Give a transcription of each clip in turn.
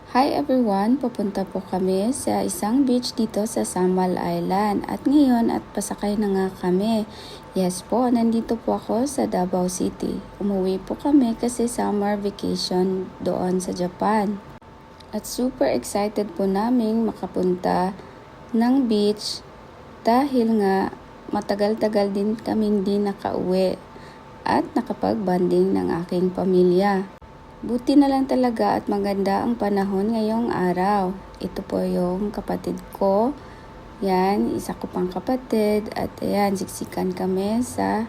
Hi everyone! Papunta po kami sa isang beach dito sa Samal Island. At ngayon at pasakay na nga kami. Yes po, nandito po ako sa Davao City. Umuwi po kami kasi summer vacation doon sa Japan. At super excited po naming makapunta ng beach dahil nga matagal-tagal din kaming di nakauwi at nakapag-banding ng aking pamilya. Buti na lang talaga at maganda ang panahon ngayong araw. Ito po yung kapatid ko. Yan, isa ko pang kapatid. At ayan, siksikan kami sa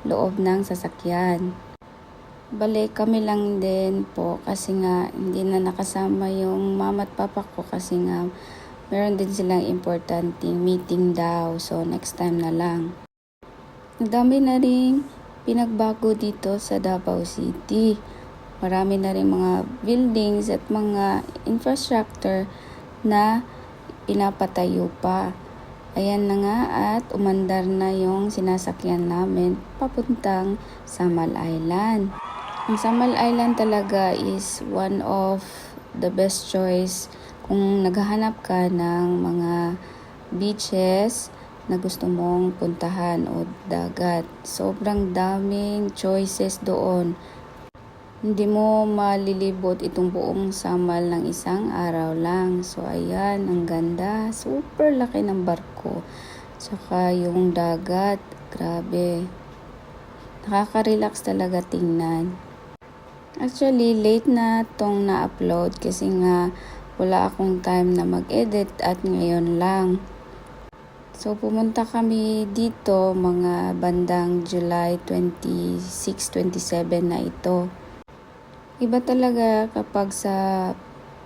loob ng sasakyan. Balik kami lang din po kasi nga hindi na nakasama yung mama at papa ko kasi nga meron din silang importanteng meeting daw. So next time na lang. Ang dami na rin pinagbago dito sa Davao City. Marami na rin mga buildings at mga infrastructure na pinapatayo pa. Ayan na nga at umandar na yung sinasakyan namin papuntang Samal Island. Ang Samal Island talaga is one of the best choice kung naghahanap ka ng mga beaches na gusto mong puntahan o dagat. Sobrang daming choices doon. Hindi mo malilibot itong buong Samal ng isang araw lang. So, ayan, ang ganda. Super laki ng barko. Tsaka yung dagat, grabe. Nakaka-relax talaga tingnan. Actually, late na tong na-upload kasi nga wala akong time na mag-edit at ngayon lang. So, pumunta kami dito mga bandang July 26-27 na ito. Iba talaga kapag sa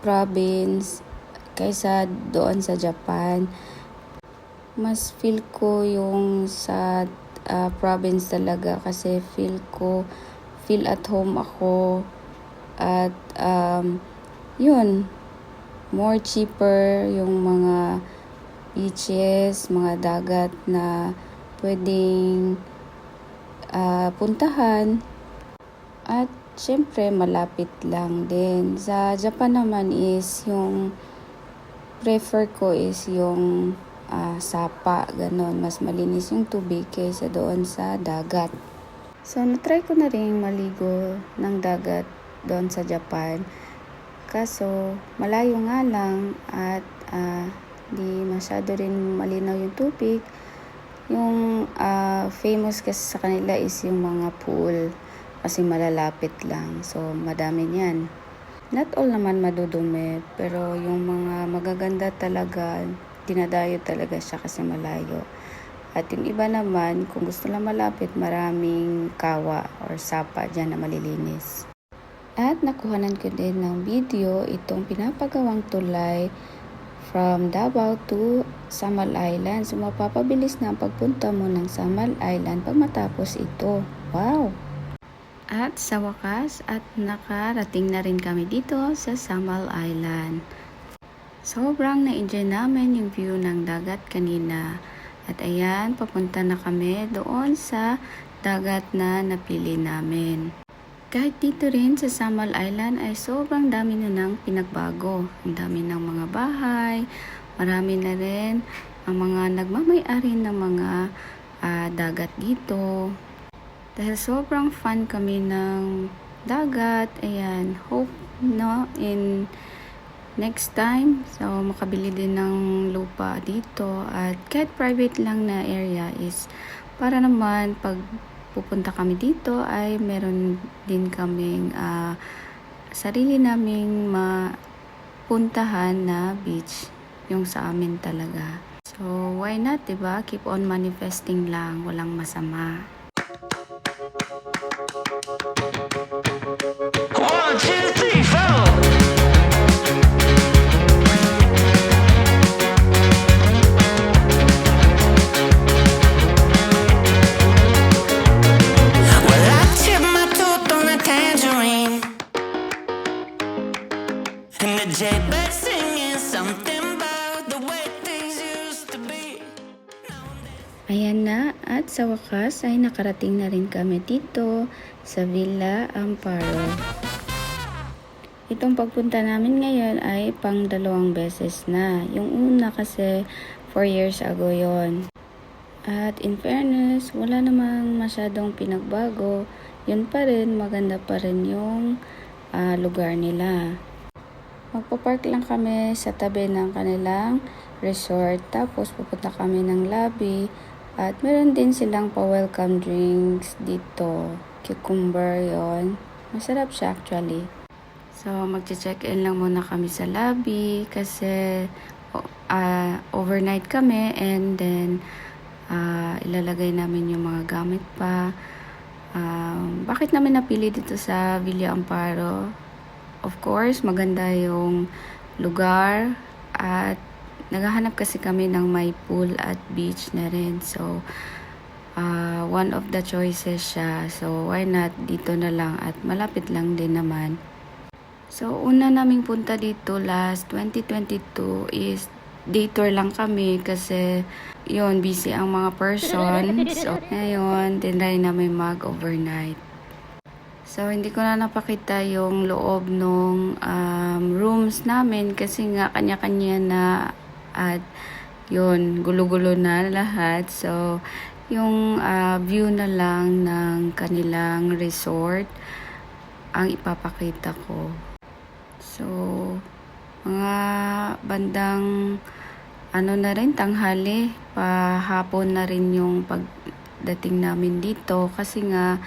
province kaysa doon sa Japan. Mas feel ko yung sa province talaga kasi feel at home ako at yun, more cheaper yung mga beaches, mga dagat na pwedeng puntahan at syempre, malapit lang din. Sa Japan naman is yung prefer ko is yung sapa, ganon. Mas malinis yung tubig kaysa doon sa dagat. So, natry ko na rin maligo ng dagat doon sa Japan. Kaso, malayo nga lang at di masyado rin malinaw yung tubig. Yung famous kasi sa kanila is yung mga pool. Kasi malalapit lang. So, madami niyan. Not all naman madudumi. Pero yung mga magaganda talaga, dinadayo talaga siya kasi malayo. At yung iba naman, kung gusto lang malapit, maraming kawa or sapa dyan na malilinis. At nakuhanan ko din ng video itong pinapagawang tulay from Davao to Samal Island. So, mapapabilis na ang pagpunta mo ng Samal Island pag matapos ito. Wow! At sa wakas at nakarating na rin kami dito sa Samal Island. Sobrang na-enjoy namin yung view ng dagat kanina. At ayan, papunta na kami doon sa dagat na napili namin. Kahit dito rin sa Samal Island ay sobrang dami na ng pinagbago. Ang dami ng mga bahay, marami na rin ang mga nagmamay-ari ng mga dagat dito. Dahil sobrang fun kami ng dagat, ayan, hope no, in next time, so makabili din ng lupa dito at kahit private lang na area is para naman pag pupunta kami dito ay meron din kaming sarili naming mapuntahan na beach, yung sa amin talaga. So, why not, diba? Keep on manifesting lang, walang masama. 1, 2, 3, 4. Well, I tipped my tooth on a tangerine, and the jaybird singing something about the way things used to be. Ayan na at sa wakas ay nakarating na rin kami dito sa Villa Amparo. Itong pagpunta namin ngayon ay pang 2 beses na. Yung una kasi 4 years ago yon. At in fairness, wala namang masyadong pinagbago. Yun pa rin, maganda pa rin yung lugar nila. Magpapark lang kami sa tabi ng kanilang resort. Tapos pupunta kami ng lobby. At meron din silang pa-welcome drinks dito. Cucumber yon. Masarap siya actually. So, magche-check-in lang muna kami sa lobby kasi overnight kami and then ilalagay namin yung mga gamit pa. Bakit namin napili dito sa Villa Amparo? Of course, maganda yung lugar at naghahanap kasi kami ng may pool at beach na rin. So, one of the choices siya. So, why not dito na lang at malapit lang din naman. So, una naming punta dito last 2022 is day tour lang kami kasi yun, busy ang mga person. So, ngayon, tinry namin mag-overnight. So, hindi ko na napakita yung loob ng rooms namin kasi nga kanya-kanya na at yun, gulo-gulo na lahat. So, yung view na lang ng kanilang resort ang ipapakita ko. So, mga bandang na rin, tanghali, pahapon na rin yung pagdating namin dito kasi nga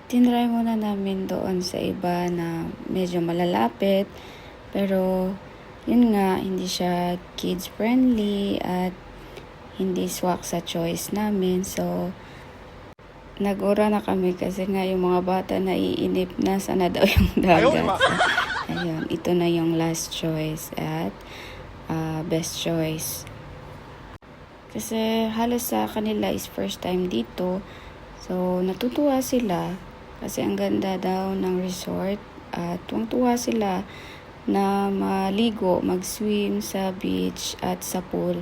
tinry muna namin doon sa iba na medyo malalapit pero yun nga, hindi siya kids friendly at hindi swak sa choice namin. So, nag-ura na kami kasi nga yung mga bata naiinip na sana daw yung dagat. So, ayun, ito na yung last choice at best choice. Kasi halos sa kanila is first time dito. So, natutuwa sila kasi ang ganda daw ng resort at tuwang-tuwa sila na maligo, mag-swim sa beach at sa pool.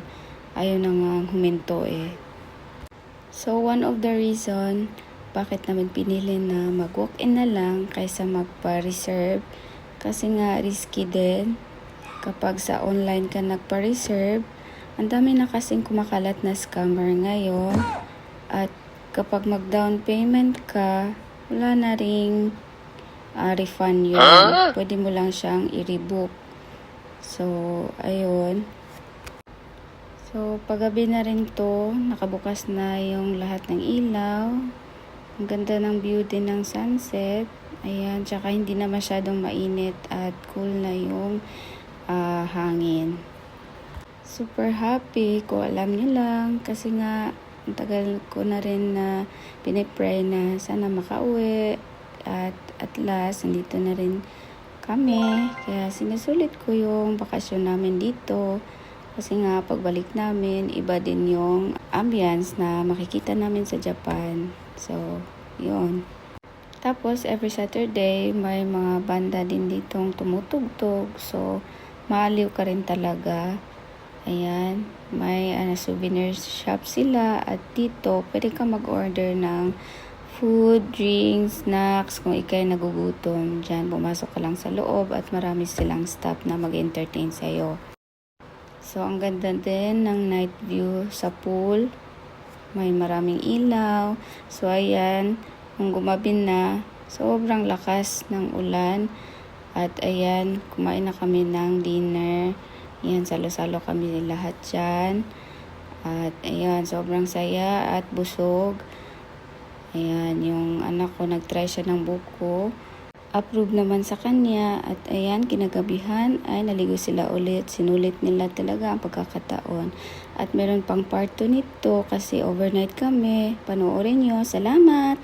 Ayaw na nga huminto eh. So, one of the reason bakit namin pinili na mag-walk-in na lang kaysa magpa-reserve kasi nga risky din kapag sa online ka nagpa-reserve. Ang dami na kasing kumakalat na scammer ngayon at kapag mag-down payment ka, wala na ring refund yun. Pwede mo lang siyang i-rebook. So, ayun. So, paggabi na rin to, nakabukas na yung lahat ng ilaw. Ang ganda ng view din ng sunset. Ayan, tsaka hindi na masyadong mainit at cool na yung hangin. Super happy ko, alam niyo lang, kasi nga ang tagal ko na rin na pinipray na sana makauwi at at last nandito na rin kami. Kaya sinusulit ko yung bakasyon namin dito kasi nga pagbalik namin iba din yung ambience na makikita namin sa Japan. So, yun. Tapos every Saturday may mga banda din ditong tumutugtog. So, maaliw ka rin talaga. Ayan, may souvenir shop sila at dito pwede ka mag-order ng food, drinks, snacks kung ikay nagugutom. Diyan, pumasok ka lang sa loob at marami silang staff na mag-entertain sa'yo. So, ang ganda din ng night view sa pool. May maraming ilaw. So, ayan, kung gumabi na, sobrang lakas ng ulan. At ayan, kumain na kami ng dinner. Ayan, salo-salo kami lahat dyan. At ayan, sobrang saya at busog. Ayan, yung anak ko, nag-try siya ng buko. Approve naman sa kanya. At ayan, kinagabihan ay naligo sila ulit. Sinulit nila talaga ang pagkakataon. At meron pang part 2 nito kasi overnight kami. Panoorin nyo. Salamat!